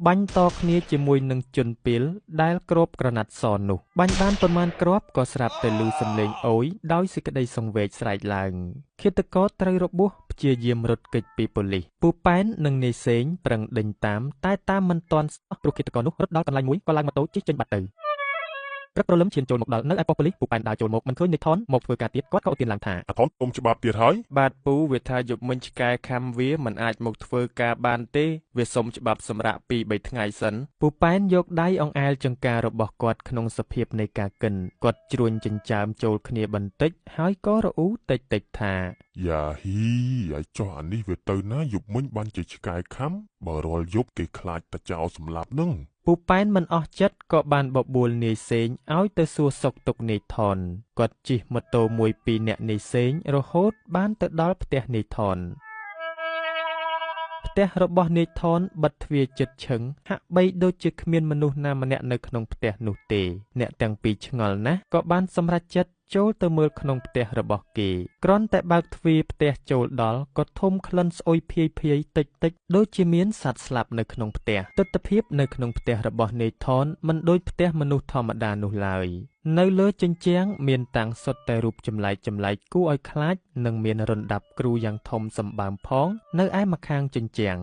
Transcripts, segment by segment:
បាញ់តគ្នាជាមួយនឹងជនពីលដែលគ្របក្រណាត់សនោះបាញ់បានប៉ុន្មានគ្រាប់ក៏ស្រាប់តែឮសំឡេងអូយដោយសេចក្តីសង្វេគស្រែកឡើងឃាតករត្រូវរបួសព្យាយាមរត់គេចពីប៉ូលីសពូប៉ែននិងនាយសេងប្រឹងដេញតាមតែតាមមិនទាន់សោះព្រោះឃាតករនោះរត់ដល់កន្លែងមួយក៏ឡើងម៉ូតូជិះចេញបាត់ទៅព្រឹកព្រលឹមឈានចូលមកដល់នៅឯប៉ុស្តិ៍ប៉ូលីសពូប៉ែនដើរចូលមកមិនឃើញនាយថនមកធ្វើការទៀតគាត់ក៏ឧទានឡើងថាអាថនគុំច្បាប់ទៀតហើយបាទពូវាថាយប់មិញឆ្កែខំវាមិនអាចមកធ្វើការបានទេវាសុំច្បាប់សម្រាប់2-3ថ្ងៃសិនពូប៉ែនយកដៃអង្អែលចង្ការរបស់គាត់ក្នុងសភាពនៃការកិនគាត់ជ្រួញចិញ្ចើមចូលគ្នាបន្តិចហើយក៏រអ៊ូតិចថាយ៉ាហ៊ីឲ្យចុះអានេះវាទៅណាយប់មិញបានជាឆ្កែខំបើរាល់យប់គេខ្លាចតែចោលសម្លាប់នឹងពូប៉ែនមិនអស់ចិត្តក៏បានបបួលនាយសេងឲ្យទៅសួរសុខទុក្ខនាយថនគាត់ជិះម៉ូតូមួយពីរនាក់នាយសេងរហូតបានទៅដល់ផ្ទះនាយថនផ្ទះរបស់នាយថនបិទទ្វារជិតឈឹងហាក់បីដូចជាគ្មានមនុស្សណាម្នាក់នៅក្នុងផ្ទះនោះទេអ្នកទាំងពីរឆ្ងល់ណាស់ក៏បានសម្រេចចិត្តចូលទៅមើលក្នុងផ្ទះរបស់គេគ្រាន់តែបើកទ្វារផ្ទះចូលដល់ក៏ធំក្លិនស្អុយភាយតិចដូចជាមានសត្វស្លាប់នៅក្នុងផ្ទះទិដ្ឋភាពនៅក្នុងផ្ទះរបស់នាយថនមិនដូចផ្ទះមនុស្សធម្មតានោះឡើយនៅលើជញ្ជាំងមានតាំងសុទ្ធតែរូបចម្លែកគួរឲ្យខ្លាចនិងមានរណ្ដាប់គ្រូយ៉ាងធំសម្បើមផងនៅឯម្ខាងជញ្ជាំង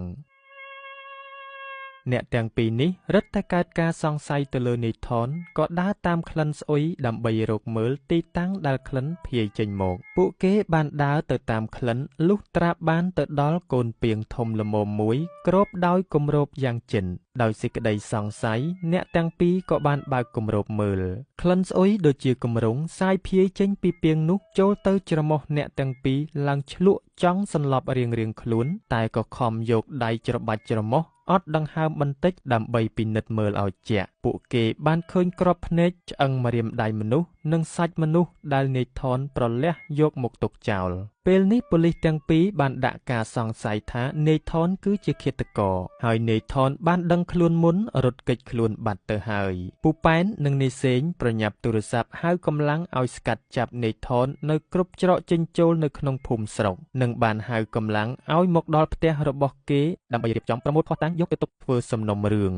អ្នកទាំងពីរនេះរឹតតែកើតការសង្ស័យទៅលើនាយថនក៏ដើរតាមក្លិនស្អុយដើម្បីរកមើលទីតាំងដែលក្លិនភាយចេញមកពួកគេបានដើរទៅតាមក្លិនលុះត្រាបានទៅដល់កូនពាងធំល្មមមួយគ្របដោយគម្របយ៉ាងចិនដោយសេចក្តីសង្ស័យអ្នកទាំងពីរក៏បានបើកគម្របមើលក្លិនស្អុយដូចជាគម្រោងសាយភាយចេញពីពាងនោះចូលទៅច្រមុះអ្នកទាំងពីរឡើងឆ្លក់ចង់សន្លប់រៀងខ្លួនតែក៏ខំយកដៃច្របាច់ច្រមុះអត់ដង្ហើមបន្តិចដើម្បីពិនិត្យមើលឲ្យជាក់ពួកគេបានឃើញក្របភ្នែកឆ្អឹងម្រាមដៃមនុស្សនិងសាច់មនុស្សដែលនាយថនប្រលះយកមកទុកចោលពេលនេះប៉ូលីសទាំងពីរបានដាក់ការសង្ស័យថានាយថនគឺជាឃាតករហើយនាយថនបានដឹងខ្លួនមុនរត់គេចខ្លួនបាត់ទៅហើយពូប៉ែននិងនាយសេងប្រញាប់ទូរស័ព្ទហៅកម្លាំងឲ្យស្កាត់ចាប់នាយថននៅគ្រប់ច្រកចេញចូលនៅក្នុងភូមិស្រុកនិងបានហៅកម្លាំងឲ្យមកដល់ផ្ទះរបស់គេដើម្បីរៀបចំប្រមូលភស្តុតាងយកទៅទុកធ្វើសំណុំរឿង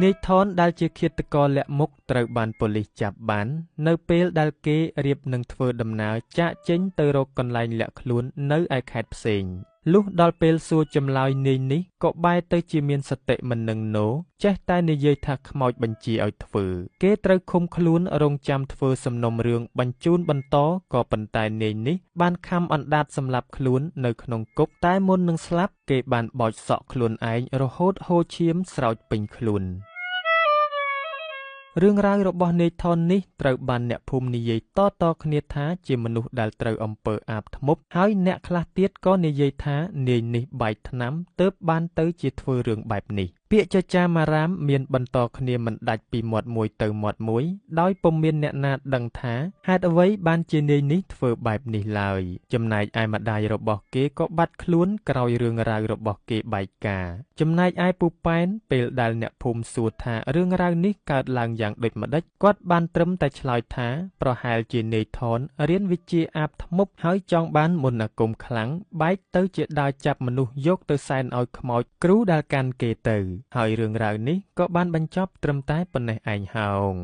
នាយថនដែលជាឃាតករលាក់មុខត្រូវបានប៉ូលីសចាប់បាននៅពេលដែលគេរៀបនឹងធ្វើដំណើរចាកចេញទៅរកកន្លែងលាក់ខ្លួននៅឯខេត្តផ្សេងលុះដល់ពេលសួរចម្លើយនាយនេះក៏បែរទៅជាមានសតិមិននឹងណូចេះតែនិយាយថាខ្មោចបញ្ជាឲ្យធ្វើគេត្រូវឃុំខ្លួនរងចាំធ្វើសំណុំរឿងបញ្ជូនបន្តក៏ប៉ុន្តែនាយនេះបានខំអណ្ដាតសម្លាប់ខ្លួននៅក្នុងគុកតែមុននឹងស្លាប់គេបានបោចសក់ខ្លួនឯងរហូតហូរឈាមស្រោចពេញខ្លួនរឿងរ៉ាវរបស់នាយថននេះត្រូវបានអ្នកភូមិនិយាយតគ្នាថាជាមនុស្សដែលត្រូវអំពើអាបធ្មប់ហើយអ្នកខ្លះទៀតក៏និយាយថានាយនេះបែកថ្នាំទើបបានទៅជាធ្វើរឿងបែបនេះពាក្យចចាមអារាមមានបន្តគ្នាមិនដាច់ពីមាត់មួយទៅមាត់មួយដោយពុំមានអ្នកណាដឹងថាហេតុអ្វីបានជានាយនេះធ្វើបែបនេះឡើយចំណែកឯម្ដាយរបស់គេក៏បាត់ខ្លួនក្រោយរឿងរ៉ាវរបស់គេបែកការចំណែកឯពូប៉ែនពេលដែលអ្នកភូមិសួរថារឿងរ៉ាវនេះកើតឡើងយ៉ាងដូចម្ដេចគាត់បានត្រឹមតែឆ្លើយថាប្រហែលជានាយថនរៀនវិជ្ជាអាបធ្មប់ហើយចង់បានមន្តអាគមខ្លាំងបែកទៅជាដើរចាប់មនុស្សយកទៅសែនឲ្យខ្មោចគ្រូដែលកាន់គេទៅហើយរឿងរ៉ាវនេះក៏បានបញ្ចប់ត្រឹមតែប៉ុណ្ណេះឯងហោង